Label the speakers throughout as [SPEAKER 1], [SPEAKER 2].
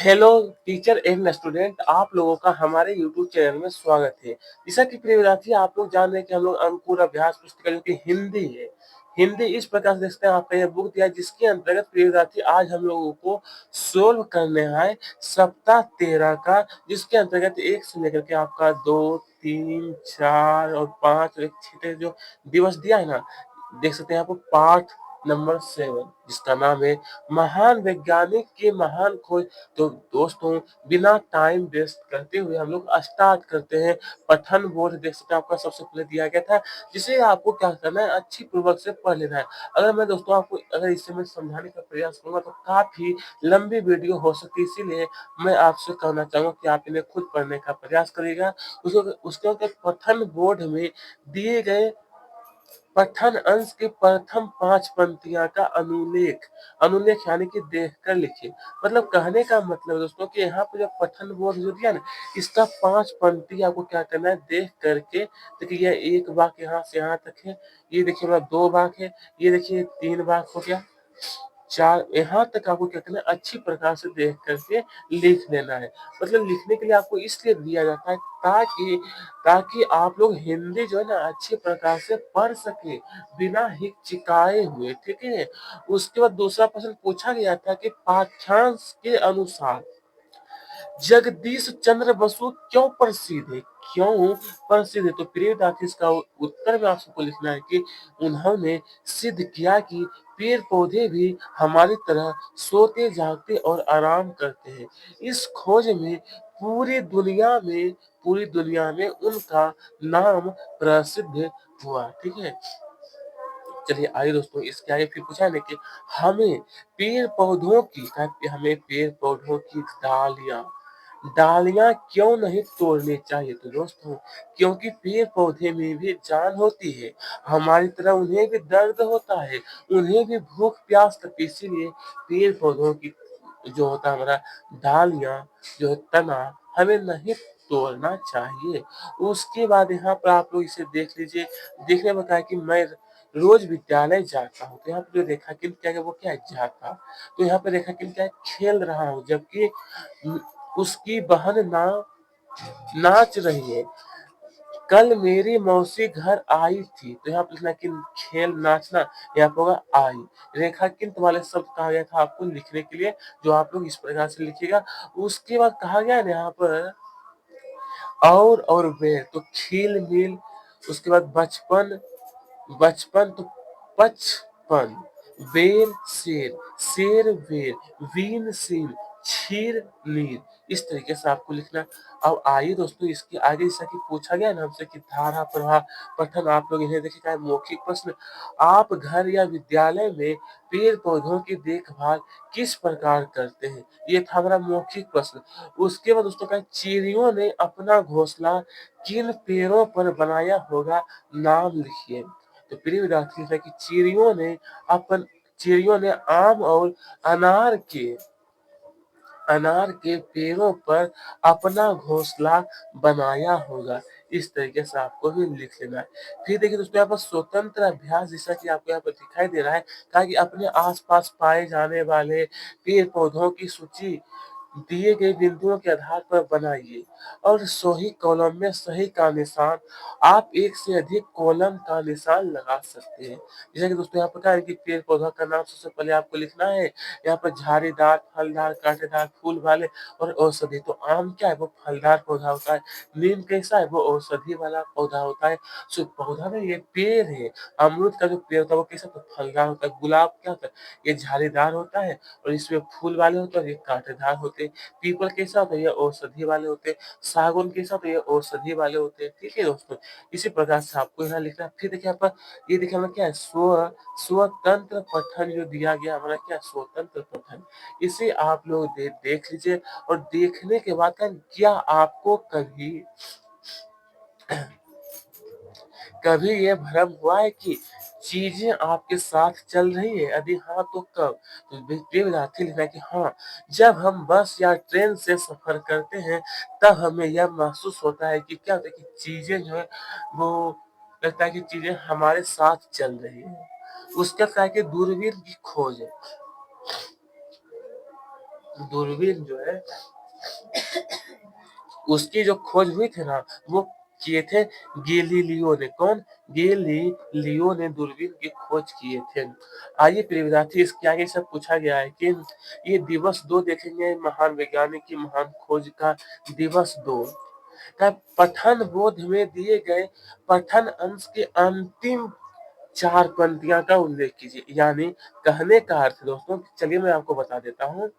[SPEAKER 1] Hello teacher and student, आप लोगों का हमारे यूट्यूब चैनल में स्वागत है। जैसा कि प्रिय विद्यार्थी, आप लोग जान रहे हैं कि हम लोग अंकुर अभ्यास पुस्तिका जो कि हिंदी है, हिंदी इस प्रकार से देखते हैं। आपका यह बुक दिया जिसके अंतर्गत प्रिय विद्यार्थी आज हम लोगों को सोल्व करने आए सप्ताह 13 का, जिसके अंतर्गत 1 से लेकर के आपका 2, 3, 4 और 5 और एक 6 जो दिवस दिया है ना, देख सकते हैं यहाँ पर पाठ नंबर 7 जिसका नाम है महान वैज्ञानिक की महान खोज। तो दोस्तों, बिना टाइम वेस्ट करते हुए हम लोग स्टार्ट करते हैं। पठन बोर्ड देख सकते हैं आपका सबसे पहले दिया गया था, जिसे आपको क्या करना है, अच्छी पूर्वक से पढ़ लेना है। अगर मैं दोस्तों आपको अगर इससे मैं समझाने का प्रयास करूंगा तो काफी लंबी वीडियो हो सकती है, इसीलिए मैं आपसे कहना चाहूंगा कि आप इन्हें खुद पढ़ने का प्रयास करिएगा। उसके पठन बोर्ड में दिए गए पठन अंश की प्रथम 5 पंक्तियां का अनुलेख अनुलेख यानी कि देखकर लिखिए। मतलब कहने का मतलब दोस्तों कि यहाँ पे जो पठन बोर्ड जो दिया ना, इसका 5 पंक्ति आपको क्या करना है, देख करके। देखिए यह 1 वाक्य यहाँ से यहाँ तक है, ये देखिए मेरा 2 वाक्य है, ये देखिए 3 वाक्य हो गया, 4 यहाँ तक आपको क्या करना है, अच्छी प्रकार से देख करके लिख लेना है। मतलब लिखने के लिए आपको इसलिए दिया जाता है ताकि ताकि आप लोग हिंदी जो है ना अच्छी प्रकार से पढ़ सके बिना हिचकिचाए हुए, ठीक है। उसके बाद दूसरा प्रश्न पूछा गया था कि पाठ्यांश के अनुसार जगदीश चंद्र बसु क्यों प्रसिद्ध है, क्यों प्रसिद्ध है। तो प्रिय विद्यार्थी, इसका उत्तर में आप सबको लिखना है कि उन्होंने सिद्ध किया कि पेड़ पौधे भी हमारी तरह सोते जागते और आराम करते हैं। इस खोज में पूरी दुनिया में पूरी दुनिया में उनका नाम प्रसिद्ध हुआ, ठीक है। चलिए आइए दोस्तों, इसके आगे फिर पूछा है ना कि हमें हमें पेड़ पौधों की डालियां डालियां क्यों नहीं तोड़नी चाहिए। तो दोस्तों, क्योंकि पेड़ पौधे में भी जान होती है, हमारी तरह उन्हें भी दर्द होता है, उन्हें भी भूख प्यास लगती है। इसीलिए पेड़ पौधों की जो होता है हमारा डालियां, जो है तना, हमें नहीं तोड़ना चाहिए। उसके बाद यहाँ पर आप लोग इसे देख लीजिए। देखने में कहा है कि मैं रोज विद्यालय जाता हूँ। तो यहाँ पे जो रेखा चिन्ह क्या है, वो क्या है, जाता। तो यहाँ पे रेखा चिन्ह क्या है, खेल रहा हूँ, जबकि उसकी बहन नाच रही है। कल मेरी मौसी घर आई थी। तो यहाँ पे लिखना कि खेल नाचना, यहाँ पे होगा आई। रेखांकित वाले शब्द कहा गया था आपको लिखने के लिए, जो आप लोग इस प्रकार से लिखिएगा। उसके बाद कहा गया है ना यहाँ पर और वे, तो खील मिल। उसके बाद बचपन, बचपन तो पचपन, बेर शेर, शेर वेर, वीन सीन, छीर नीर। इस तरीके से आपको लिखना। अब आइए दोस्तों, इसके आगे जैसा कि पूछा गया ना हमसे कि धारा प्रवाह पठन, आप लोग इन्हें देखिए, क्या है, मौखिक प्रश्न। आप घर या विद्यालय में पेड़ पौधों की देखभाल किस प्रकार करते हैं, ये था हमारा मौखिक प्रश्न। उसके बाद दोस्तों का चिड़ियों ने अपना घोंसला किन पेड़ों पर बनाया होगा, नाम लिखिए। तो प्रिय विद्यार्थी है कि चिड़ियों ने आम और अनार के पेड़ों पर अपना घोंसला बनाया होगा। इस तरीके से आपको भी लिख लेना है। फिर देखिए दोस्तों, यहाँ पर स्वतंत्र अभ्यास जैसा कि आपको यहाँ पर दिखाई दे रहा है, ताकि अपने आसपास पाए जाने वाले पेड़ पौधों की सूची दिए गए बिंदुओं के आधार पर बनाइए और सही कॉलम में सही का निशान, आप एक से अधिक कॉलम का निशान लगा सकते हैं। जैसे कि दोस्तों यहाँ पर क्या है कि पेड़ पौधा का नाम सबसे पहले आपको लिखना है। यहाँ पर झाड़ीदार, फलदार, कांटेदार, फूल वाले और औषधि। तो आम क्या है, वो फलदार पौधा होता है। नीम कैसा है, वो औषधि वाला पौधा होता है। सो पौधा में ये पेड़ है। अमरूद का जो पेड़ होता है वो कैसा, तो फलदार होता है। गुलाब क्या होता है, ये झाड़ीदार होता है और इसमें फूल वाले होते हैं और ये कांटेदार होते हैं। पीपल कैसा होता है, ये औषधि वाले होते हैं। सागौन कैसा होता है, ये औषधि वाले होते हैं, ठीक है दोस्तों। इसी प्रकार से आपको यहाँ लिखना है। फिर देखिए यहाँ पर, ये देखिए हमें क्या है, स्वतंत्र पठन जो दिया गया हमारा, क्या है, स्वतंत्र पठन। इसे आप लोग देख लीजिए। और देखने के बाद क्या आपको कभी ये भ्रम हुआ है कि चीजें आपके साथ चल रही है, यदि हाँ तो कब। तो प्रिय विद्यार्थी लिखना है कि हाँ, जब हम बस या ट्रेन से सफर करते हैं तब हमें यह महसूस होता है कि क्या होता है कि चीजें जो है वो, लगता है कि चीजें हमारे साथ चल रही है। उसका क्या है कि दूरबीन की खोज है। दूरबीन जो है उसकी जो खोज हुई थी ना, वो किए थे गैलीलियो ने। कौन? गैलीलियो ने दूरबीन की खोज किए थे। आइए प्रिय विद्यार्थी, इसके आगे सब पूछा गया है कि ये दिवस 2 देखेंगे महान वैज्ञानिक की महान खोज का दिवस 2 का पठन बोध में दिए गए पठन अंश के अंतिम 4 पंक्तियां का उल्लेख कीजिए। यानी कहने का अर्थ दोस्तों, चलिए मैं आपको बता देता हूँ।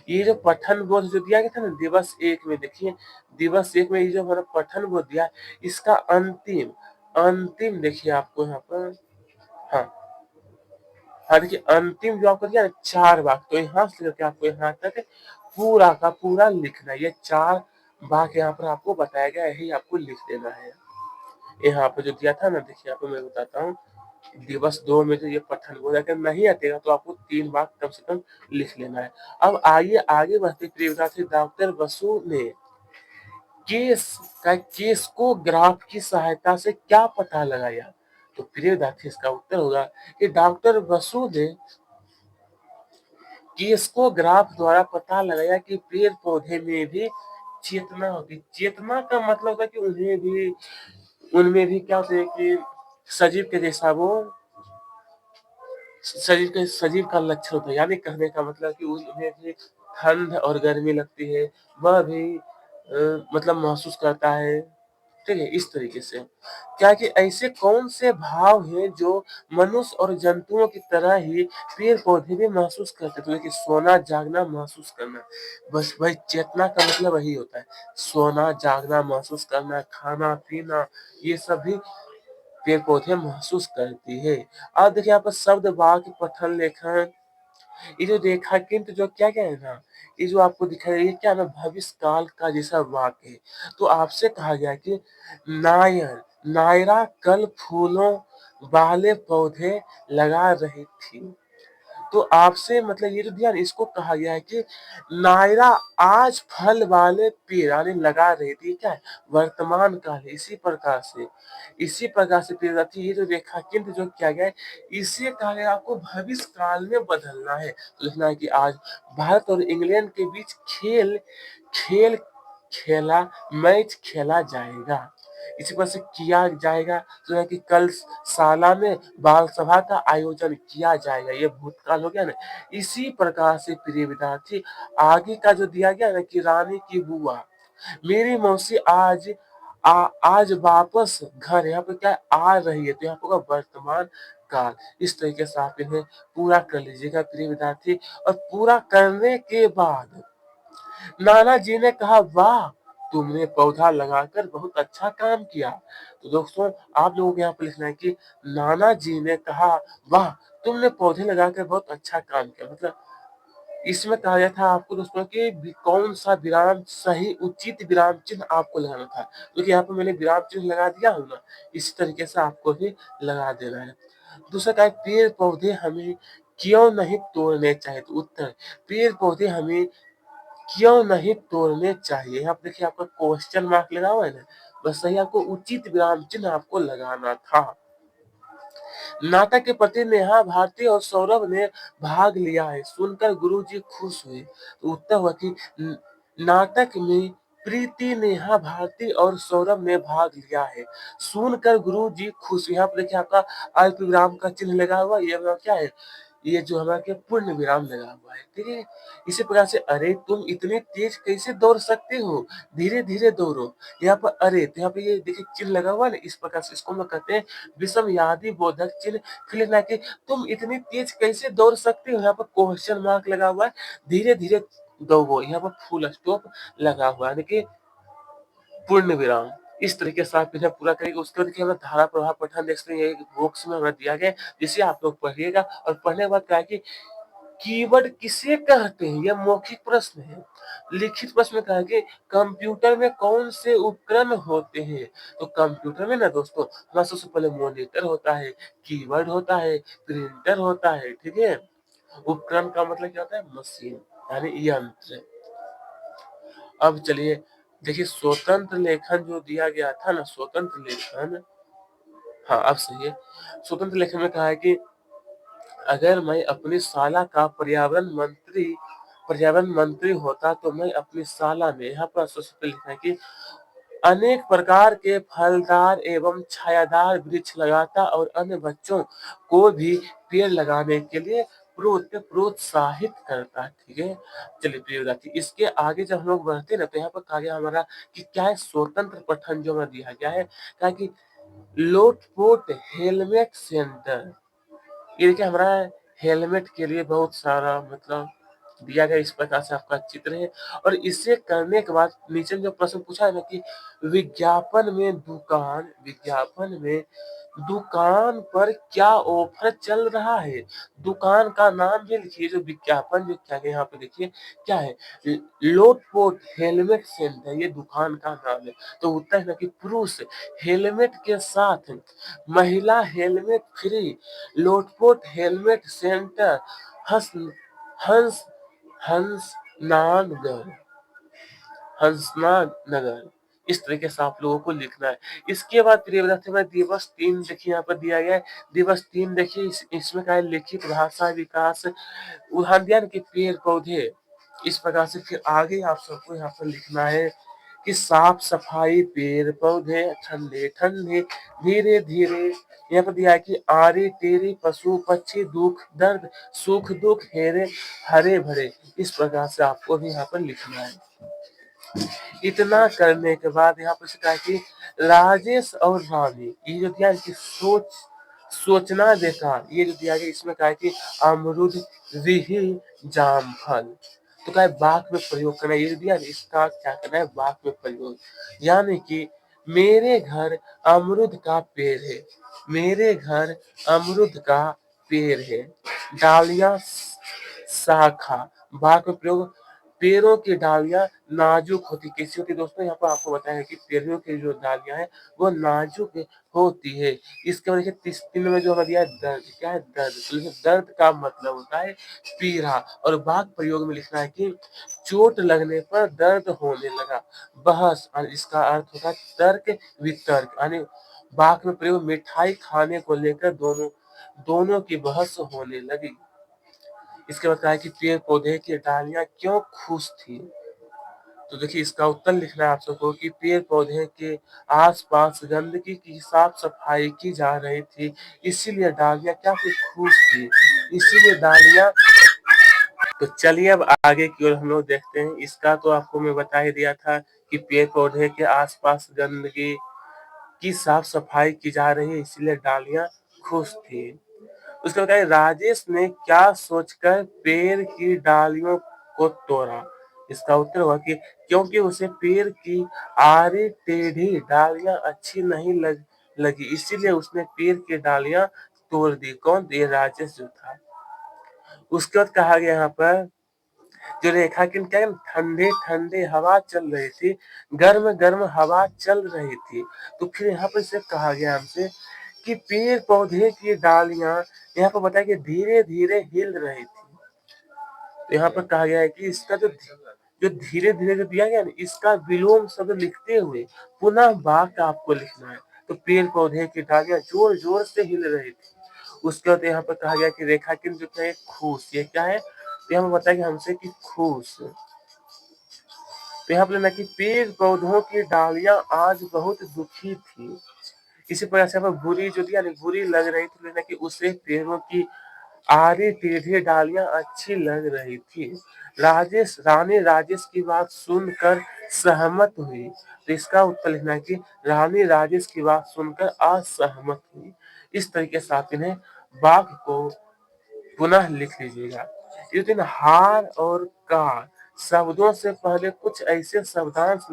[SPEAKER 1] ये जो पठन बोध जो दिया गया था ना दिवस 1 में, देखिए दिवस 1 में ये जो हमारा पठन बोध दिया, इसका अंतिम अंतिम देखिए आपको यहाँ पर, हाँ हाँ देखिए अंतिम जो आपको दिया ना 4 वाक्य, तो यहाँ से लेकर आपको यहाँ तक पूरा का पूरा लिखना है। ये 4 वाक्य यहाँ पर आपको बताया गया है, यही आपको लिख देना है। यहाँ पे जो दिया था ना, देखिए आपको मैं बताता हूँ। दिवस 2 में जो ये पठन बोध अगर नहीं आतेगा तो आपको 3 वाक्य कम से कम लिख लेना है। अब आइए आगे बढ़ते प्रिय विद्यार्थी, डॉक्टर बसु ने केस को ग्राफ की सहायता से क्या पता लगाया? तो प्रिय विद्यार्थी इसका उत्तर होगा कि डॉक्टर बसु ने केस को ग्राफ द्वारा पता लगाया कि पेड़ पौधे में भी चेतना होती। चेतना का मतलब होता है कि उनमें भी क्या होता है कि सजीव के जैसा वो सजीव का लक्षण होता है। यानी कहने का मतलब कि उन्हें भी ठंड और गर्मी लगती है, वह भी मतलब महसूस करता है। ठीक है, इस तरीके से क्या कि ऐसे कौन से भाव हैं जो मनुष्य और जंतुओं की तरह ही पेड़ पौधे भी महसूस करते हैं? तो देखिए सोना जागना महसूस करना, बस वही चेतना का मतलब वही होता है। सोना जागना महसूस करना, खाना पीना, ये सभी पेड़ पौधे महसूस करती है। अब देखिए यहाँ पर शब्द वाक्य पठन लेखन, ये जो रेखांकित जो क्या क्या है ना, ये जो आपको दिखाई दे, ये क्या है ना भविष्य काल का जैसा वाक्य है। तो आपसे कहा गया कि नायरा कल फूलों वाले पौधे लगा रही थी। तो आपसे मतलब ये जो दिया ना, इसको कहा गया है कि नायरा आज फल वाले पेड़ यानी लगा रही थी। क्या है? वर्तमान काल है। इसी प्रकार से प्रिय विद्यार्थी, ये जो रेखांकित जो किया गया है, इसे कहा गया आपको भविष्य काल में बदलना है। तो लिखना है कि आज भारत और इंग्लैंड के बीच खेल खेल खेला मैच खेला जाएगा। इसी पर से किया जाएगा, जो है कि कल शाला में बाल सभा का आयोजन किया जाएगा। ये भूतकाल हो गया ना। इसी प्रकार से प्रिय विद्यार्थी, आगे का जो दिया गया ना कि रानी की बुआ, मेरी मौसी आज वापस घर, यहाँ पे क्या आ रही है, तो यहाँ पे होगा वर्तमान काल। इस तरीके से आप इन्हें पूरा कर लीजिएगा प्रिय विद्यार्थी। और पूरा करने के बाद नाना जी ने कहा, वाह तुमने पौधा लगाकर बहुत अच्छा काम किया। तो दोस्तों आप लोगों को यहाँ पर लिखना है कि नाना जी ने कहा, वाह तुमने पौधे लगाकर बहुत अच्छा काम किया। मतलब इसमें कहा गया था आपको दोस्तों कि कौन सा विराम सही उचित विराम चिन्ह आपको लगाना था, क्योंकि यहाँ पे मैंने विराम चिन्ह लगा दिया हूँ ना, इसी तरीके से आपको भी लगा देना है। दूसरा क्या है, पेड़ पौधे हमें क्यों नहीं तोड़ने चाहिए? तो उत्तर, पेड़ पौधे हमें क्यों नहीं तोड़ने चाहिए? यहाँ पे देखिए आपका क्वेश्चन मार्क लगा हुआ है ना, बस सही आपको उचित विराम चिन्ह आपको लगाना था। नाटक के प्रति नेहा भारती और सौरभ ने भाग लिया है, सुनकर गुरुजी खुश हुए। तो उत्तर हुआ कि नाटक में प्रीति नेहा भारती और सौरभ ने भाग लिया है, सुनकर गुरुजी खुश हुए। यहाँ पर देखिए आपका अल्प विराम का चिन्ह लगा हुआ है, ये हमारा क्या है, ये जो हमारा क्या पूर्ण विराम लगा हुआ है। ठीक है, इसी प्रकार से अरे तुम इतने तेज कैसे दौड़ सकते हो, धीरे धीरे दौड़ो। यहाँ पर अरे, तो यहाँ पे ये देखिए चिन्ह लगा हुआ है ना, इस प्रकार से इसको हम लोग कहते हैं विषमयादि बोधक चिन्ह। फिर लिखना है कि तुम इतनी तेज कैसे दौड़ सकते हो, यहाँ पर क्वेश्चन मार्क लगा हुआ है, धीरे धीरे दौड़ो, यहाँ पर फुल स्टॉप लगा हुआ है, यानी कि पूर्ण विराम। इस तरीके से आप इन्हें पूरा करेंगे। उसके बाद देखिए हमें धारा प्रभाव पठन देख सकते हैं, ये बॉक्स में हमें दिया गया है, जिसे आप लोग पढ़िएगा। और पढ़ने के बाद क्या है कि कीवर्ड किसे कहते हैं, यह मौखिक प्रश्न है। लिखित प्रश्न में कहा है कि कंप्यूटर में कौन से उपकरण होते हैं? तो कंप्यूटर में ना दोस्तों हमारा सबसे पहले मॉनिटर होता है, कीबोर्ड होता है, प्रिंटर होता है। ठीक है, उपकरण का मतलब क्या होता है? मशीन यानी यंत्र। अब चलिए देखिए स्वतंत्र लेखन जो दिया गया था ना, स्वतंत्र लेखन, हाँ अब सही है। स्वतंत्र लेखन में कहा है कि अगर मैं अपनी शाला का पर्यावरण मंत्री पर्यावरण मंत्री होता तो मैं अपनी शाला में, यहाँ पर सबसे लिखना है कि अनेक प्रकार के फलदार एवं छायादार वृक्ष लगाता और अन्य बच्चों को भी पेड़ लगाने के लिए प्रोत्साहित करता। ठीक है, चलिए प्रिय विद्यार्थी, इसके आगे जब हम लोग बढ़ते हैं ना, तो यहाँ पर कहा गया हमारा कि क्या है, स्वतंत्र पठन जो हमें दिया गया है, कहा कि लोटपोट हेलमेट सेंटर। ये देखिए हमारा हेलमेट के लिए बहुत सारा मतलब दिया गया, इस प्रकार से आपका चित्र है। और इसे करने के बाद नीचे में जो प्रश्न पूछा है ना कि विज्ञापन में दुकान पर क्या ऑफर चल रहा है। दुकान का नाम भी लिखिए, जो विज्ञापन जो क्या है यहाँ पे देखिए क्या है, लोटपोट हेलमेट सेंटर, ये दुकान का नाम है। तो उत्तर है ना कि पुरुष हेलमेट के साथ महिला हेलमेट फ्री, लोटपोट हेलमेट सेंटर, हंस हंस हंसनानगर हंसनानगर, इस तरीके से आप लोगों को लिखना है। इसके बाद प्रिय विद्यार्थी में दिवस 3 देखिए यहाँ पर दिया गया है। दिवस 3 देखिए इसमें क्या है, लिखित भाषा विकास, उदाहरण दिया ना कि पेड़ पौधे, इस प्रकार से फिर आगे आप सबको यहाँ पर लिखना है कि साफ सफाई, पेड़ पौधे, ठंडे ठंडे, धीरे धीरे, यहाँ पर दिया है कि आरी टेरी, पशु पक्षी, दुख दर्द, सुख दुख, हेरे हरे भरे, इस प्रकार से आपको भी यहाँ पर लिखना है। इतना करने के बाद यहाँ पर कहा कि राजेश और रानी, ये जो दिया है कि सोचना बेकार, ये जो दिया गया इसमें कहा है कि अमरुद, रिही, जामफल, तो क्या है वाक्य में प्रयोग करना है। ये जो दिया है इसका क्या करना है, वाक्य में प्रयोग, यानी कि मेरे घर अमरुद का पेड़ है, मेरे घर अमरुद का पेड़ है, डालियां शाखा, वाक्य में प्रयोग, पेड़ों की डालियां नाजुक होती, कैसी होती दोस्तों, यहाँ पर आपको बताया है कि पेड़ों की जो डालियां हैं वो नाजुक होती है। इसके बाद देखिए 3 में जो हमें दिया है दर्द, क्या है दर्द, तो देखिए दर्द का मतलब होता है पीड़ा, और वाक्य प्रयोग में लिखना है कि चोट लगने पर दर्द होने लगा। बहस, और इसका अर्थ होता है तर्क वितर्क, यानी वाक्य में प्रयोग, मिठाई खाने को लेकर दोनों दोनों की बहस होने लगी। इसके बाद कहा है कि पेड़ पौधे की डालियां क्यों खुश थी, तो देखिए इसका उत्तर लिखना है आप सबको कि पेड़ पौधे के आसपास गंदगी की साफ सफाई की जा रही थी, इसीलिए डालियां क्या थी, खुश थी, इसीलिए डालियां। तो चलिए अब आगे की ओर हम लोग देखते हैं। इसका तो आपको मैं बता ही दिया था कि पेड़ पौधे के आसपास गंदगी की साफ सफाई की जा रही है, इसीलिए डालियां खुश थी। उसके बाद राजेश ने क्या सोचकर पेड़ की डालियों को तोड़ा, इसका उत्तर हुआ कि क्योंकि उसे पेड़ की आड़ी टेढ़ी डालियां अच्छी नहीं लगी, इसीलिए उसने पेड़ की डालियां तोड़ दी। कौन, ये राजेश जो था। उसके बाद कहा गया यहाँ पर जो रेखा किन क्या, ठंडे ठंडे हवा चल रही थी, गर्म गर्म हवा चल रही थी। तो फिर यहाँ पर से कहा गया हमसे कि पेड़ पौधे की डालियां, यहाँ पर बताया कि धीरे धीरे हिल रही थी। तो यहाँ पर कहा गया है कि इसका जो धीरे धीरे जो दिया गया ना, इसका विलोम शब्द लिखते हुए पुनः वाक्य आपको लिखना है। तो पेड़ पौधे की डालियां जोर जोर से हिल रही थी। उसके बाद यहाँ पर कहा गया कि रेखाकिन जो है खुश, ये क्या है, तो यहाँ पर बताया हमसे कि खुश। तो यहाँ पर लेना कि पेड़ पौधों की डालियां आज बहुत दुखी थी, इसी प्रकार से यहाँ पर बुरी जो थी, यानी बुरी लग रही थी, लेना कि उसे पेड़ों की आड़ी टेढ़ी डालियां अच्छी लग रही थी। रानी राजेश की बात सुनकर सहमत हुई, तो इसका उत्तर लिखना है कि रानी राजेश की बात सुनकर असहमत हुई। इस तरीके से आप इन्हें वाक्य को पुनः लिख लीजिएगा। इस दिन हार और कार शब्दों से पहले कुछ ऐसे शब्दांश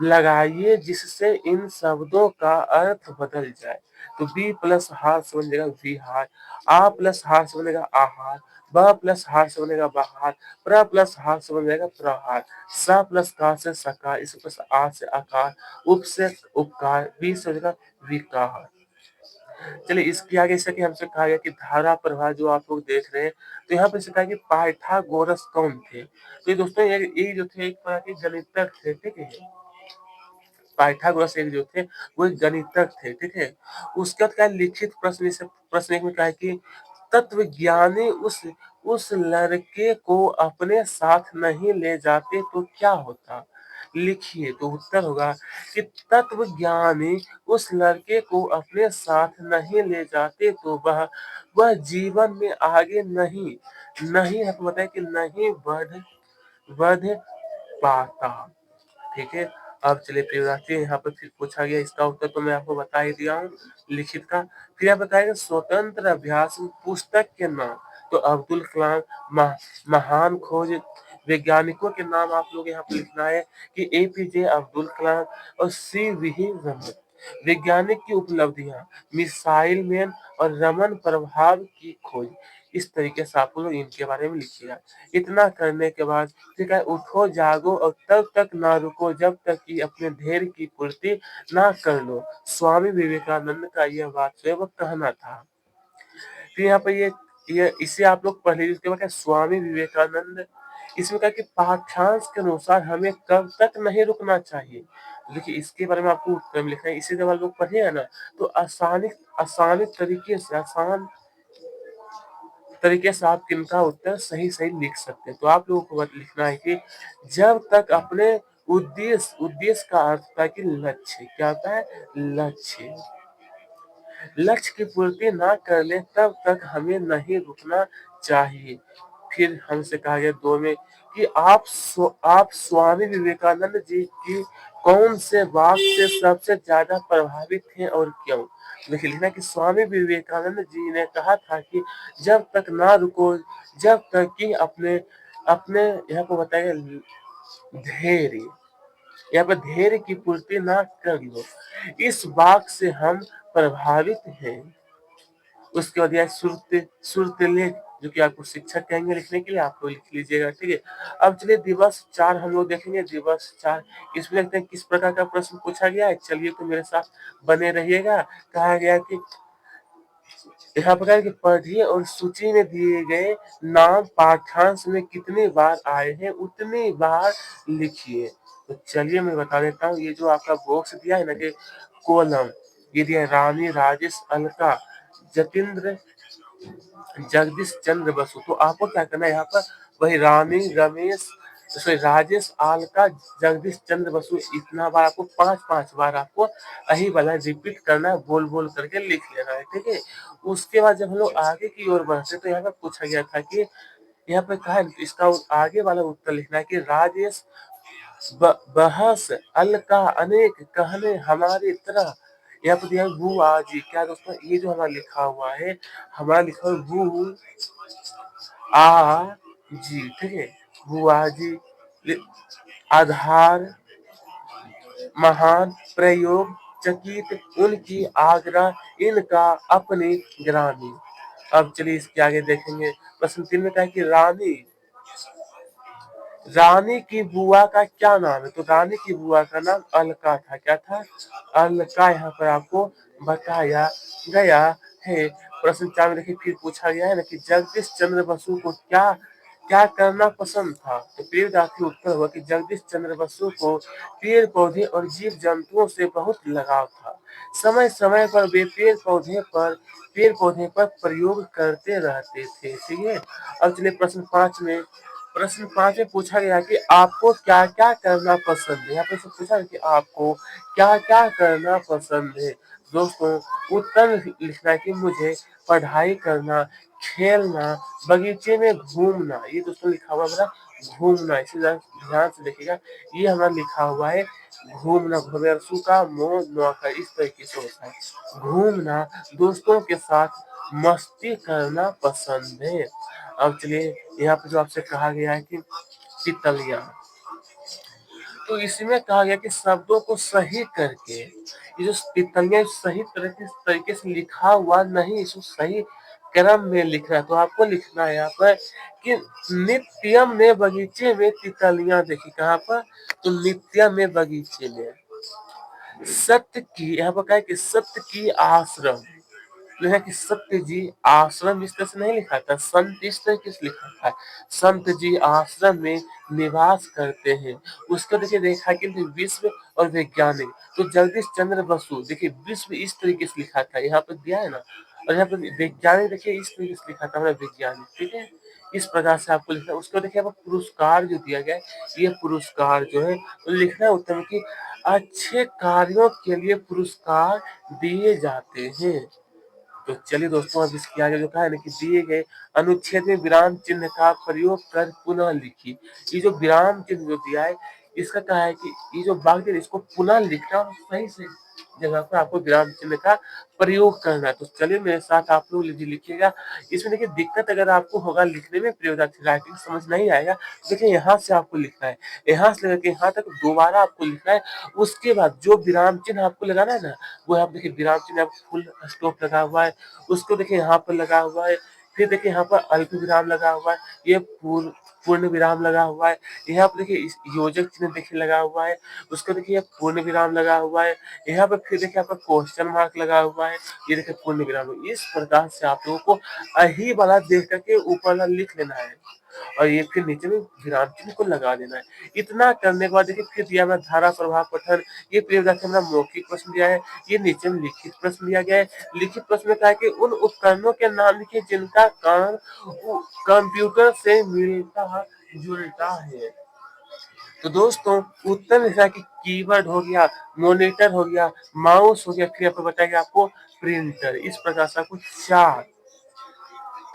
[SPEAKER 1] लगाइए जिससे इन शब्दों का अर्थ बदल जाए। तो बी प्लस हार से बनेगा विहार, आ प्लस हार से बनेगा आहार, ब प्लस हार से बनेगा बहार, प्र प्लस हार से बनेगा प्रहार, स प्लस कार से सकार, इस प्लस आ से आकार, उप से उपकार, बी से बनेगा विकार। चलिए इसके आगे जैसे कि हमसे कहा गया कि धारा प्रवाह जो आप लोग देख रहे हैं, तो यहाँ पे से कहा कि पाइथागोरस कौन थे। तो ये दोस्तों ये जो थे एक प्रकार के गणितज्ञ थे, ठीक है। पाइथागोरस एक जो थे वो एक गणितज्ञ थे, ठीक है। उसके बाद क्या लिखित प्रश्न, जैसे प्रश्न एक में कहा है कि तत्वज्ञानी उस उस लड़के को अपने साथ नहीं ले जाते तो क्या होता? लिखिए। तो उत्तर होगा कि तत्वज्ञानी उस लड़के को अपने साथ नहीं ले जाते तो वह जीवन में आगे नहीं नहीं आपको बताया कि नहीं बढ़ पाता। ठीक है। अब चलिए प्रियव्रती यहाँ पर फिर पूछा गया, इसका उत्तर तो मैं आपको बता ही दिया हूँ लिखित का। फिर आप बताएगा स्वतंत्र अभ्यास पुस्तक के नाम। तो अब्दुल कलाम महान खोज वैज्ञानिकों के नाम आप लोग यहाँ पर लिखना है कि एपीजे अब्दुल कलाम और सी वी रमन। वैज्ञानिक की उपलब्धियां मिसाइल मैन और रमन प्रभाव की खोज। इस तरीके से आप लोग इनके बारे में लिखिएगा। इतना करने के बाद ठीक है, उठो जागो और तब तक ना रुको जब तक कि अपने ध्येय की पूर्ति ना कर लो। स्वामी विवेकानंद का यह बात जो है वो कहना था। फिर यहाँ पर ये इसे आप लोग पढ़ लीजिए। उसके बाद क्या, स्वामी विवेकानंद इसमें कहा कि पाठ्यांश के अनुसार हमें कब तक नहीं रुकना चाहिए। देखिए इसके बारे में आपको उत्तर में लिखना है। इसे जब आप लोग पढ़िएगा ना तो आसान तरीके से आप इनका उत्तर सही सही लिख सकते हैं। तो आप लोगों को बस लिखना है कि जब तक अपने उद्देश्य का अर्थ होता है कि लक्ष्य क्या होता है, लक्ष्य की पूर्ति ना कर ले तब तक हमें नहीं रुकना चाहिए। फिर हमसे कहा गया दो में कि आप स्वामी विवेकानंद जी की कौन से वाक्य से सबसे ज्यादा प्रभावित थे और क्यों। देखिए लिखना कि स्वामी विवेकानंद जी ने कहा था कि जब तक ना रुको जब तक कि अपने अपने यहाँ को बताएगा धैर्य, यहाँ पर धैर्य की पूर्ति ना कर लो। इस वाक से हम प्रभावित हैं। उसके बाद यह सुरत लेख जो कि आपको शिक्षक कहेंगे लिखने के लिए, आप लोग लिख लीजिएगा। ठीक है। अब चलिए दिवस 4 हम लोग देखेंगे। दिवस 4 इसमें देखते हैं किस प्रकार का प्रश्न पूछा गया है। चलिए तो मेरे साथ बने रहिएगा। कहा गया कि यहाँ पर कि पढ़िए और सूची में दिए गए नाम पाठ्यांश में कितनी बार आए हैं उतनी बार लिखिए। तो चलिए मैं बता देता हूँ। ये जो आपका बॉक्स दिया है ना कि कॉलम, ये दिया है रानी, राजेश, अलका, जतीन्द्र, जगदीश चंद्र बसु। तो आपको क्या करना है यहाँ पर वही रानी, रमेश, सॉरी राजेश, अलका, जगदीश चंद्र बसु इतना बार आपको 5-5 बार आपको यही वाला रिपीट करना है, बोल बोल करके लिख लेना है। ठीक है। उसके बाद जब हम लोग आगे की ओर बढ़ते तो यहाँ पर पूछा गया था कि यहाँ पे कहा है, इसका आगे वाला उत्तर लिखना है कि राजेश बहस अलका अनेक कहने हमारी तरह। यहाँ पर दिया बुआ जी। क्या दोस्तों ये जो हमारा लिखा हुआ है, हमारा लिखा हुआ बू आ जी। ठीक है। बुआ जी आधार महान प्रयोग चकित उनकी आग्रह इनका अपनी ग्रामी। अब चलिए इसके आगे देखेंगे। प्रश्न 3 में कहा कि रानी की बुआ का क्या नाम है। तो रानी की बुआ का नाम अलका था। क्या था, अलका। यहाँ पर आपको बताया गया है। प्रश्न 4 में देखिए फिर पूछा गया है ना कि जगदीश चंद्र बसु को क्या क्या करना पसंद था। तो प्रियव्रती उत्तर हुआ कि जगदीश चंद्र बसु को पेड़ पौधे और जीव जंतुओं से बहुत लगाव था। समय समय पर वे पेड़ पौधे पर प्रयोग करते रहते थे। ठीक है। अब चलिए प्रश्न 5 में पूछा गया कि आपको क्या क्या करना पसंद है। यहाँ पे से पूछा है कि आपको क्या क्या करना पसंद है। दोस्तों उत्तर लिखना है कि मुझे पढ़ाई करना, खेलना, बगीचे में घूमना। ये दोस्तों लिखा हुआ है घूमना। इसे ध्यान से देखिएगा। ये हमारा लिखा हुआ है घूमना। घुमेरसू का मोह नौका इस तरीके से होता है। घूमना, दोस्तों के साथ मस्ती करना पसंद है। अब चलिए यहाँ पे जो आपसे कहा गया है कि तितलियां, तो इसमें कहा गया कि शब्दों को सही करके ये जो तितलियां सही तरीके से लिखा हुआ नहीं, इसको सही क्रम में लिख रहा है। तो आपको लिखना है यहाँ पर कि नित्यम में बगीचे में तितलियां देखी। कहाँ पर, तो नित्यम में बगीचे में। सत्य की, यहाँ पर कहा है कि सत्य की आश्रम, जो है कि सत्य जी आश्रम इस तरह से नहीं लिखा था, संत इस तरीके से लिखा था। संत जी आश्रम में निवास करते हैं। उसको देखिए देखा कि विश्व और वैज्ञानिक। तो जगदीश चंद्र बसु देखिए विश्व इस तरीके से लिखा था, यहाँ पर दिया है ना। और यहाँ पर वैज्ञानिक देखिए इस तरीके से लिखा था हमारा वैज्ञानिक। ठीक है। इस प्रकार से आपको लिखना है। उसके बाद देखिए आपको पुरस्कार जो दिया गया है, ये पुरस्कार जो है लिखना है उत्तर में कि अच्छे कार्यों के लिए पुरस्कार दिए जाते हैं। तो चलिए दोस्तों, अब इसके आगे जो कहा है ना कि दिए गए अनुच्छेद में विराम चिन्ह का प्रयोग कर पुनः लिखी। ये जो विराम चिन्ह जो दिया है, इसका कहा है कि ये जो वाक्य है, इसको पुनः लिखना और सही से जगह पर आपको विराम चिन्ह का प्रयोग करना है। तो चलिए मेरे साथ आप लोग लिखिएगा। इसमें देखिए दिक्कत अगर आपको होगा लिखने में, राइटिंग समझ नहीं आएगा, देखिए यहाँ से आपको लिखना है, यहाँ से लेकर यहाँ तक दोबारा आपको लिखना है। उसके बाद जो विराम चिन्ह आपको लगाना है ना, वो आप देखिए विराम चिन्ह फुल स्टॉप लगा हुआ है, उसको देखिए यहाँ पर लगा हुआ है, फिर देखिए यहाँ पर अल्प विराम लगा हुआ है, ये पूर्ण विराम लगा हुआ है, यहाँ पर देखिए इस योजक चिन्ह देखिए लगा हुआ है, उसको देखिए पूर्ण विराम लगा हुआ है, यहाँ पर फिर देखिए आपका क्वेश्चन मार्क लगा हुआ है, ये देखिए पूर्ण विराम। इस प्रकार से आप लोगों को अही वाला देख करके ऊपर वाला लिख लेना है और ये फिर नीचे में विराम चिन्ह को लगा देना है। इतना करने के बाद देखिए फिर दिया हमारा धारा प्रभाव पठन, ये प्रियव्रत से हमारा मौखिक प्रश्न दिया है, ये नीचे में लिखित प्रश्न दिया गया है। लिखित प्रश्न में कहा है कि उन उपकरणों के नाम लिखिए जिनका काम कंप्यूटर से मिलता जुलता है। तो दोस्तों उत्तर जैसा कि कीवर्ड हो गया, मॉनिटर हो गया, माउस हो गया, फिर यहाँ पे बताएगा आपको प्रिंटर। इस प्रकार से आपको चार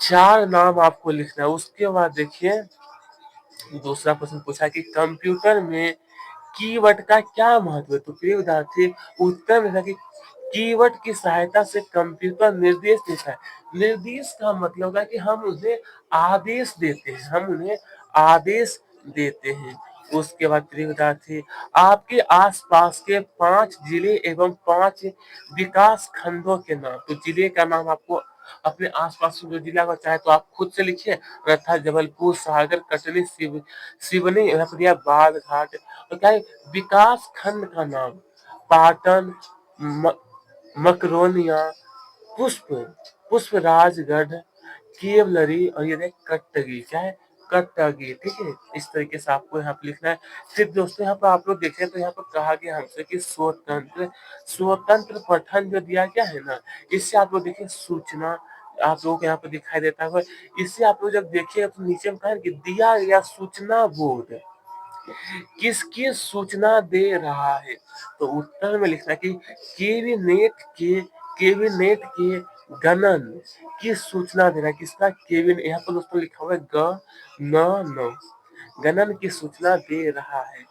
[SPEAKER 1] चार नाम आपको लिखना है। उसके बाद देखिए दूसरा प्रश्न पूछा है कि कंप्यूटर में कीवर्ड का क्या महत्व है। तो प्रिय विद्यार्थी उत्तर में था कि कीवर्ड की सहायता से कंप्यूटर निर्देश देता है। निर्देश का मतलब है कि हम उन्हें आदेश देते हैं, हम उन्हें आदेश देते हैं। उसके बाद प्रिय विद्यार्थी आपके आसपास के 5 जिले एवं 5 विकास खंडों के नाम। तो जिले का नाम आपको अपने आसपास जो जिला का चाहे तो आप खुद से लिखिए, अन्यथा जबलपुर, सागर, कटनी, सिवनी, यहाँ पर दिया बाढ़ घाट। और क्या है विकास खंड का नाम पाटन, मकरोनिया, पुष्प पुष्पराजगढ़, केवलरी और ये कट्टगी। क्या है कट्टगी, ठीक है। इस तरीके से आपको यहाँ पे लिखना है। फिर दोस्तों यहाँ पर आप लोग देखें तो यहाँ पर कहा गया हमसे कि स्वतंत्र स्वतंत्र पठन जो दिया गया है ना, इससे आप लोग देखिए सूचना आप लोगों को यहाँ पे दिखाई देता है। इससे आप लोग जब देखिएगा तो नीचे में कहा है कि दिया गया सूचना बोर्ड किसकी सूचना दे रहा है। तो उत्तर में लिखना कि केबिनेट के गणन की सूचना दे रहा है। किसका केबिन, यहाँ पर दोस्तों लिखा हुआ है ग न गणन की सूचना दे रहा है।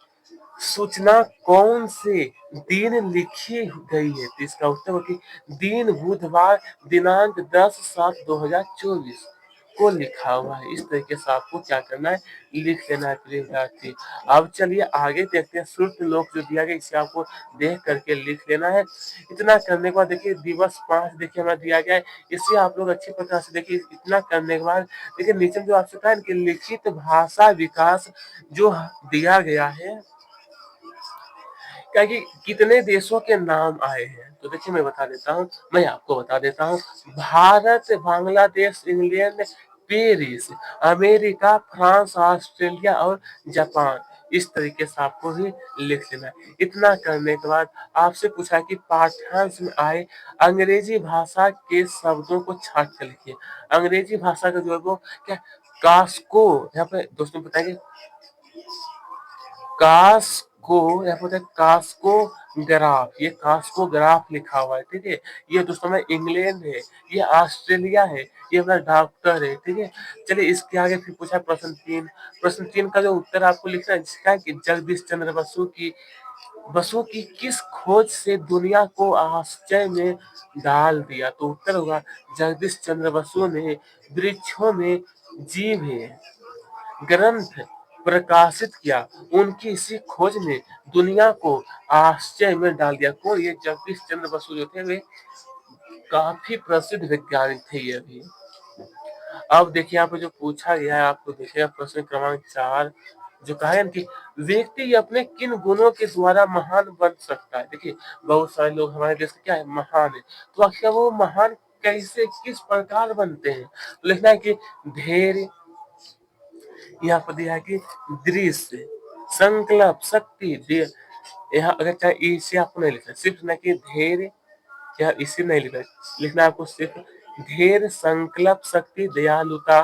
[SPEAKER 1] सूचना कौन से दिन लिखी गई है। तो इसका उत्तर हो कि दिन बुधवार दिनांक 10/7/2024 को लिखा हुआ है। इस तरीके से आपको क्या करना है लिख लेना है प्रिय विद्यार्थी। अब चलिए आगे देखते हैं शुल्क लोक जो दिया गया इसे आपको देख करके लिख लेना है। इतना करने के बाद देखिए दिवस 5 देखिए हमें दिया गया है, इसे आप लोग अच्छी प्रकार से देखिए। इतना करने के बाद देखिए नीचे जो आपसे कहा है कि लिखित भाषा विकास जो दिया गया है, क्या कि कितने देशों के नाम आए हैं। तो देखिए मैं बता देता हूँ, मैं आपको बता देता हूँ। Bharat, Bangladesh, England, Paris, America, France, Australia और जापान। इस तरीके से आपको ही लिख लेना है। इतना करने के बाद आपसे पूछा कि पाठ्यांश में आए अंग्रेजी भाषा के शब्दों को छाट कर लिखिए। अंग्रेजी भाषा का जो है वो क्या कास्को, यहाँ पे दोस्तों बताएंगे कास्को, यहाँ पे कास्को ग्राफ, ये कास्को ग्राफ लिखा हुआ है, ठीक है। ये दोस्तों में इंग्लैंड है, ये ऑस्ट्रेलिया है, ये अपना डॉक्टर है, ठीक है। चलिए इसके आगे फिर पूछा प्रश्न 3 का जो उत्तर आपको लिखना है जिसका है कि जगदीश चंद्र बसु की किस खोज से दुनिया को आश्चर्य में डाल दिया। तो उत्तर होगा जगदीश चंद्र बसु ने वृक्षों में जीव है ग्रंथ प्रकाशित किया। उनकी इसी खोज ने दुनिया को आश्चर्य में डाल दिया। कौन, ये जगदीश चंद्र बसु जो थे वे काफी प्रसिद्ध वैज्ञानिक थे ये भी। अब देखिए यहाँ पे जो पूछा गया है आपको देखिएगा प्रश्न क्रमांक 4 जो कहा है ना कि व्यक्ति अपने किन गुणों के द्वारा महान बन सकता है। देखिए बहुत सारे लोग हमारे देश के क्या है महान है, तो आखिर वो महान कैसे किस प्रकार बनते हैं। तो लिखना है कि धैर्य, यहाँ पर दिया है कि दृश्य, संकल्प, शक्ति, यहाँ अगर चाहे इसे आपको नहीं लिखना, सिर्फ ना कि धैर्य, या इसे नहीं लिखना, लिखना आपको सिर्फ धैर्य, संकल्प, शक्ति, दयालुता,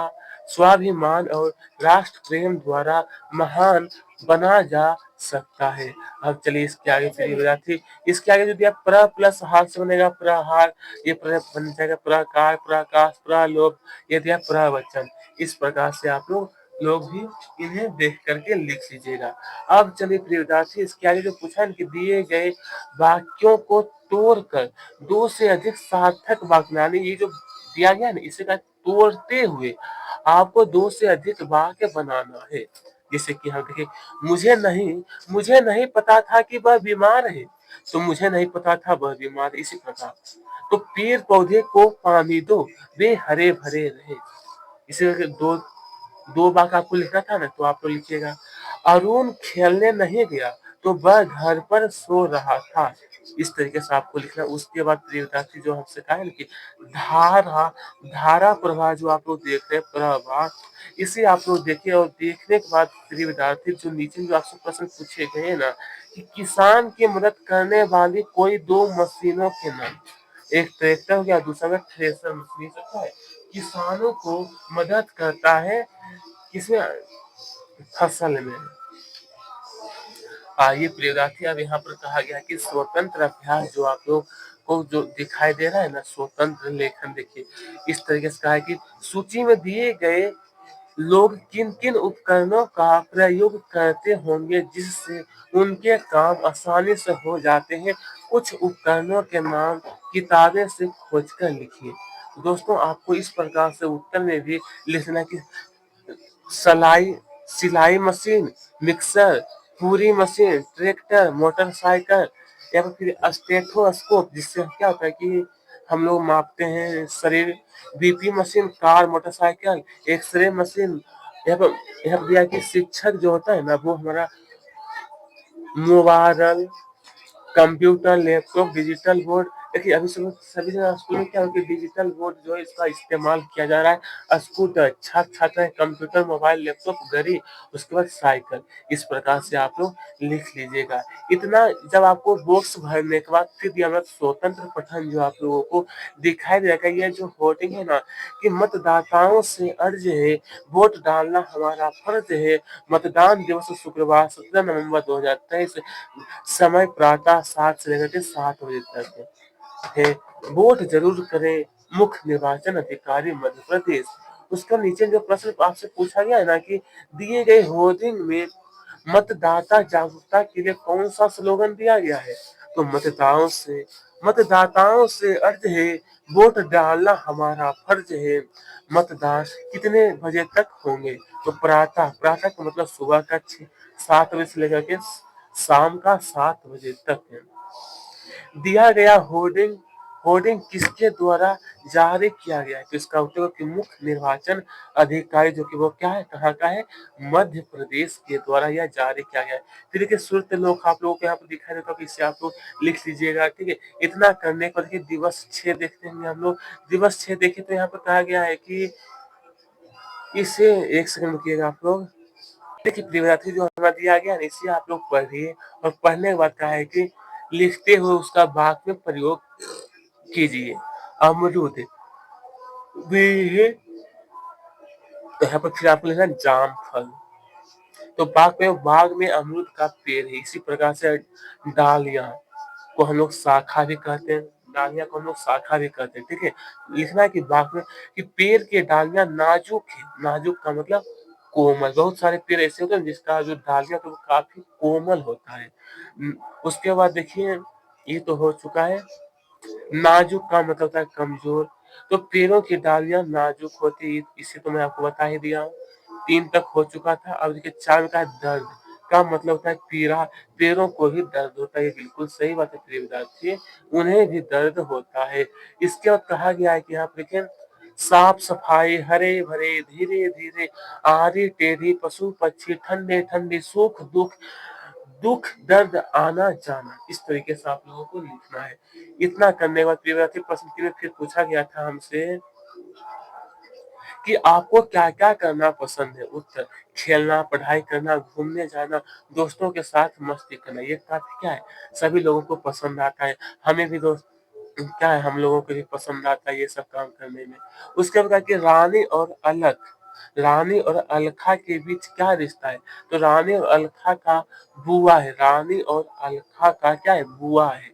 [SPEAKER 1] स्वाभिमान और राष्ट्र प्रेम द्वारा महान बना जा सकता है। अब चलिए इसके आगे प्रिय विद्यार्थी, इसके आगे जो दिया प्र प्लस हार से बनेगा प्रहार, ये बन जाएगा प्रकार, प्रकाश, प्रलोभ, ये दिया प्रवचन। इस प्रकार से आप लोग भी इन्हें देख करके लिख लीजिएगा। अब चलिए प्रिय विद्यार्थी, इसके आगे जो पूछा है कि दिए गए वाक्यों को तोड़कर दो से अधिक सार्थक वाक्य बनाने, ये जो दिया गया है ना, इसे का तोड़ते हुए आपको दो से अधिक वाक्य बनाना है। जैसे कि हम देखिए, मुझे नहीं पता था कि वह बीमार है, तो मुझे नहीं पता था वह बीमार है। इसी प्रकार तो पेड़ पौधे को पानी दो, वे हरे भरे रहे। इसी करके दो दो बार आपको लिखना था ना, तो आप लोग लिखिएगा, अरुण खेलने नहीं गया तो वह घर पर सो रहा था। इस तरीके से आपको लिखना। उसके बाद प्रिय विद्यार्थी जो हमसे कहा है ना कि धारा धारा प्रवाह जो आप लोग देख रहे हैं प्रवाह, इसे आप लोग देखिए और देखने के बाद प्रिय विद्यार्थी जो नीचे जो आपसे प्रश्न पूछे गए हैं ना कि किसान की मदद करने वाली कोई दो मशीनों के नाम, एक ट्रैक्टर हो गया, दूसरा में थ्रेसर मशीन सकता है। किसानों को मदद करता है किसमें, फसल में। आइए प्रियदार्थी, अब यहाँ पर कहा गया कि स्वतंत्र अभ्यास जो आप लोग को जो दिखाई दे रहा है ना, स्वतंत्र लेखन, देखिए इस तरीके से कहा है कि सूची में दिए गए लोग किन किन उपकरणों का प्रयोग करते होंगे जिससे उनके काम आसानी से हो जाते हैं। कुछ उपकरणों के नाम किताबें से खोजकर लिखिए। दोस्तों आपको इस प्रकार से उत्तर में भी लिखना कि सलाई सिलाई मशीन, मिक्सर, पूरी मशीन, ट्रैक्टर, मोटरसाइकिल, या फिर स्टेथोस्कोप, जिससे क्या होता है कि हम लोग मापते हैं शरीर, BP machine, car, motorcycle, X ray machine, यहाँ पर दिया कि शिक्षक जो होता है ना वो हमारा mobile, computer, laptop, digital board. देखिए अभी सभी जगह स्कूल में क्या हो कि डिजिटल बोर्ड जो है इसका इस्तेमाल किया जा रहा है। स्कूटर, छात्र छात्राएं कंप्यूटर, मोबाइल, लैपटॉप, घड़ी, उसके बाद साइकिल। इस प्रकार से आप लोग लिख लीजिएगा। इतना जब आपको बॉक्स भरने के बाद फिर दिया हुआ स्वतंत्र पठन जो आप लोगों को दिखाई देगा, ये जो वोटिंग है ना कि मतदाताओं से अर्ज है, वोट डालना हमारा फर्ज है। मतदान दिवस शुक्रवार 17 नवंबर 2023, समय प्रातः 7 से लेकर के 7 बजे तक है। वोट जरूर करें, मुख्य निर्वाचन अधिकारी मध्य प्रदेश। उसका नीचे जो प्रश्न आपसे पूछा गया है ना कि दिए गए होर्डिंग में मतदाता जागरूकता के लिए कौन सा स्लोगन दिया गया है, तो मतदाताओं से अर्ज है, वोट डालना हमारा फर्ज है। मतदान कितने बजे तक होंगे, तो प्रातः प्रातः का मतलब सुबह का 7 बजे से लेकर के शाम का 7 बजे तक है। दिया गया होर्डिंग होर्डिंग किसके द्वारा जारी किया गया है, तो इसका उत्तर कि मुख्य निर्वाचन अधिकारी जो कि वो क्या है, कहाँ का है, मध्य प्रदेश के द्वारा यह जारी किया गया है। फिर देखिए श्रुत लोक आप लोगों को यहाँ पर दिखाई देता है कि इससे आप लोग लिख लीजिएगा। ठीक है, इतना करने पर देखिए दिवस 6 देखते हैं हम लोग। दिवस 6 देखे तो यहाँ पर कहा गया है कि इसे एक सेकंड रुकिएगा आप लोग। देखिए विद्यार्थी जो हमें दिया गया है इसे आप लोग पढ़िए और पढ़ने के बाद कहा है कि लिखते हुए उसका वाक्य में प्रयोग कीजिए। अमरूद, बेर, तो यहाँ पर फिर आपको लिखना है जामफल। तो बाग में अमरूद का पेड़ है। इसी प्रकार से डालियां को हम लोग शाखा भी कहते हैं, डालियां को हम लोग शाखा भी कहते हैं। ठीक है, लिखना है कि बाग में कि पेड़ की डालियां नाजुक है। नाजुक का मतलब कोमल। बहुत सारे पेड़ ऐसे होते हैं जिसका जो डालियां तो वो काफी कोमल होता है। उसके बाद देखिए ये तो हो चुका है। नाजुक का मतलब होता है कमजोर। तो पेड़ों की डालियां नाजुक होती है, इसे तो मैं आपको बता ही दिया हूँ। 3 तक हो चुका था। अब देखिए 4 का दर्द का मतलब होता है पीड़ा। पेड़ों को भी दर्द होता है, ये बिल्कुल सही बात है प्रिय विद्यार्थी, उन्हें भी दर्द होता है। इसके बाद कहा गया है कि यहाँ पर देखिए साफ सफाई, हरे भरे, धीरे धीरे, आड़ी टेढ़ी, पशु पक्षी, ठंडे ठंडे, सुख दुख, दुख दर्द आना जाना। इस तरीके से आप लोगों को लिखना है। इतना करने के बाद प्रिय प्रश्न के लिए फिर पूछा गया था हमसे कि आपको क्या क्या करना पसंद है। उत्तर, खेलना, पढ़ाई करना, घूमने जाना, दोस्तों के साथ मस्ती करना। ये काफी क्या है, सभी लोगों को पसंद आता है। हमें भी दोस्त क्या है, हम लोगों को भी पसंद आता है ये सब काम करने में। उसके बाद कि रानी और अलग, रानी और अलका के बीच क्या रिश्ता है? तो रानी और अलका का बुआ है, रानी और अलका का क्या है? बुआ है।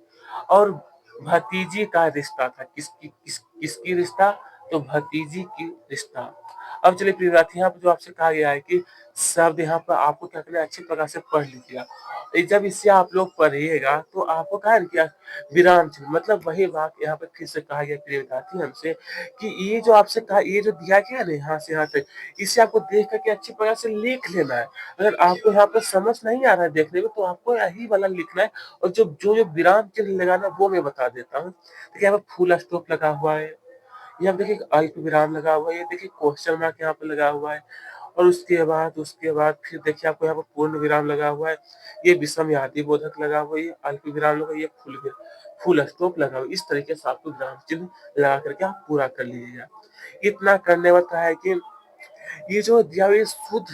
[SPEAKER 1] और भतीजी का रिश्ता था, किसकी रिश्ता? तो भतीजी की रिश्ता। अब चलिए प्रिय विद्यार्थी, यहाँ पे जो आपसे कहा गया है कि शब्द यहाँ पर आपको क्या करना है, अच्छे प्रकार से पढ़ लीजिएगा। जब इसे आप लोग पढ़िएगा तो आपको क्या है क्या, विराम चिन्ह मतलब वही बात यहाँ पे फिर से कहा गया प्रिय विद्यार्थी हमसे कि ये जो आपसे कहा, ये जो दिया गया है ना यहाँ से यहाँ तक, इसे आपको देख करके अच्छी प्रकार से लिख लेना है। अगर आपको यहाँ पर समझ नहीं आ रहा है देखने में, तो आपको यही वाला लिखना है। और जो विराम चिन्ह लगाना वो मैं बता देता हूँ। देखिए यहाँ पे फुल स्टॉप लगा हुआ है, यहाँ पे देखिए अल्प विराम लगा हुआ है, ये देखिए क्वेश्चन मार्क यहाँ पे लगा हुआ है। और उसके बाद फिर देखिए आपको यहाँ पर पूर्ण विराम लगा हुआ है, ये विषमयादि बोधक लगा हुआ है, ये अल्प विराम लगा, ये फुल स्टॉप लगा हुआ है। इस तरीके से आपको विराम चिन्ह लगा करके आप पूरा कर लीजिएगा। इतना करने के बाद कहा है कि ये जो दिया हुआ ये शुद्ध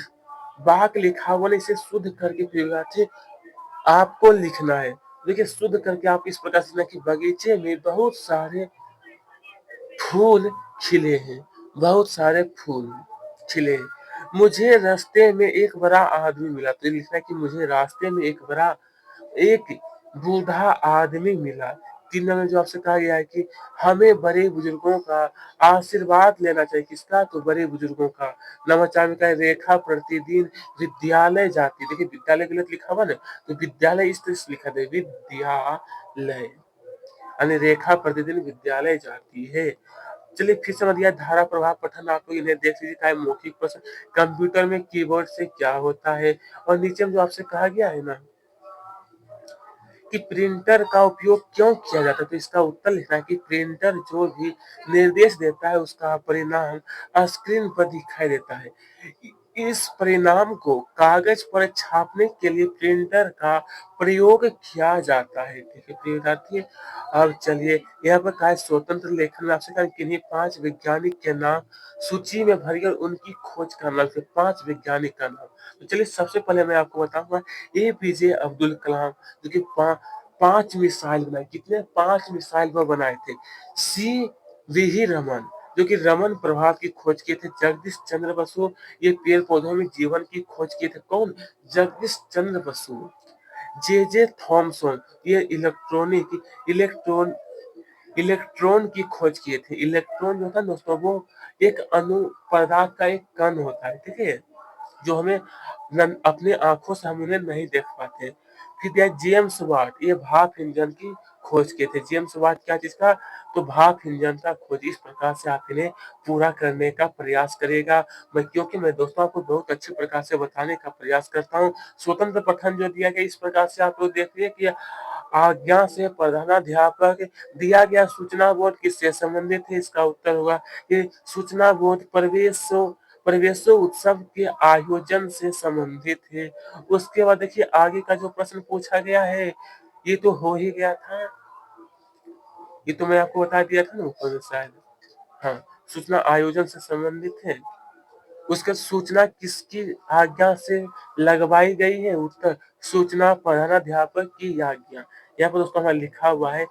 [SPEAKER 1] वाक्य लिखा हुआ है, इसे शुद्ध करके फिर विद्यार्थी आपको लिखना है। देखिए शुद्ध करके आप इस प्रकार से लिखना कि बगीचे में बहुत सारे फूल खिले हैं, बहुत सारे फूल खिले हैं। मुझे रास्ते में एक बड़ा आदमी मिला, तो ये लिखना है कि मुझे रास्ते में एक बूढ़ा आदमी मिला। 3 नंबर में जो आपसे कहा गया है कि हमें बड़े बुजुर्गों का आशीर्वाद लेना चाहिए, किसका? तो बड़े बुजुर्गों का। नंबर 4 में कहा है रेखा प्रतिदिन विद्यालय जाती है। देखिए विद्यालय गलत लिखा हुआ ना, तो विद्यालय इस तरह से लिखा था, विद्यालय, यानी रेखा प्रतिदिन विद्यालय जाती है। चलिए फिर समझ गया धारा प्रवाह पठन, आप लोग इन्हें देख लीजिए, का मौखिक प्रश्न, कंप्यूटर में कीबोर्ड से क्या होता है। और नीचे में जो आपसे कहा गया है ना कि प्रिंटर का उपयोग क्यों किया जाता है, तो इसका उत्तर लिखना है कि प्रिंटर जो भी निर्देश देता है उसका परिणाम स्क्रीन पर दिखाई देता है। इस परिणाम को कागज पर छापने के लिए प्रिंटर का प्रयोग किया जाता है। ठीक है प्रिय विद्यार्थी, अब चलिए यहाँ पर कहा है स्वतंत्र लेखन में आपसे कहा किन्हीं 5 वैज्ञानिक के नाम सूची में भरिए और उनकी खोज करना। 5 वैज्ञानिक का नाम, तो चलिए सबसे पहले मैं आपको बताऊंगा एपीजे अब्दुल कलाम, जो कि 5 मिसाइल बनाए। कितने? 5 मिसाइल वो बनाए थे। सी वी रमन, जो कि रमन प्रभाव की खोज किए थे। जगदीश चंद्र बसु, ये पेड़ पौधों में जीवन की खोज किए थे। कौन? जगदीश चंद्र बसु। जे जे थॉमसन, ये इलेक्ट्रॉन इलेक्ट्रॉन की खोज किए थे। इलेक्ट्रॉन जो होता है दोस्तों, वो एक अणु पदार्थ का एक कण होता है, ठीक है, जो हमें अपने आंखों से हम उन्हें नहीं देख पाते। फिर दिया जेम्स वाट, ये भाप इंजन की खोज किए थे। जेम्स वाट क्या चीज का? तो भाप इंजन का खोज। इस प्रकार से आप इन्हें पूरा करने का प्रयास करेगा। क्योंकि मैं दोस्तों आपको बहुत अच्छे प्रकार से बताने का प्रयास करता हूँ। स्वतंत्र पठन जो दिया गया इस प्रकार से आप लोग देखिए कि आज्ञा से प्रधानाध्यापक, दिया गया सूचना बोर्ड किससे संबंधित है? इसका उत्तर होगा कि सूचना बोर्ड प्रवेशो उत्सव के आयोजन से संबंधित है। उसके बाद देखिए आगे का जो प्रश्न पूछा गया है, ये तो हो ही गया था, ये तो मैं आपको बता दिया था ना ऊपर में शायद। हाँ, सूचना आयोजन से संबंधित है। उसका सूचना किसकी आज्ञा से लगवाई गई है? उत्तर सूचना प्रधानाध्यापक की आज्ञा। यहाँ पर दोस्तों हमारा लिखा हुआ है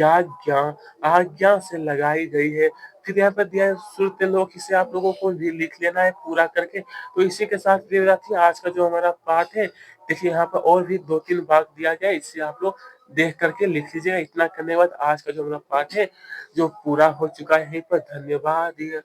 [SPEAKER 1] आज्ञा, आज्ञा से लगाई गई है। फिर यहाँ पर दिया है श्रुतलोक, इसे आप लोगों को भी लिख लेना है पूरा करके। तो इसी के साथ प्रिय विद्यार्थी आज का जो हमारा पाठ है, देखिए यहाँ पर और भी 2-3 भाग दिया गया है, इससे आप लोग देख करके लिख लीजिएगा। इतना करने के बाद आज का जो हमारा पाठ है जो पूरा हो चुका है। यहीं पर धन्यवाद।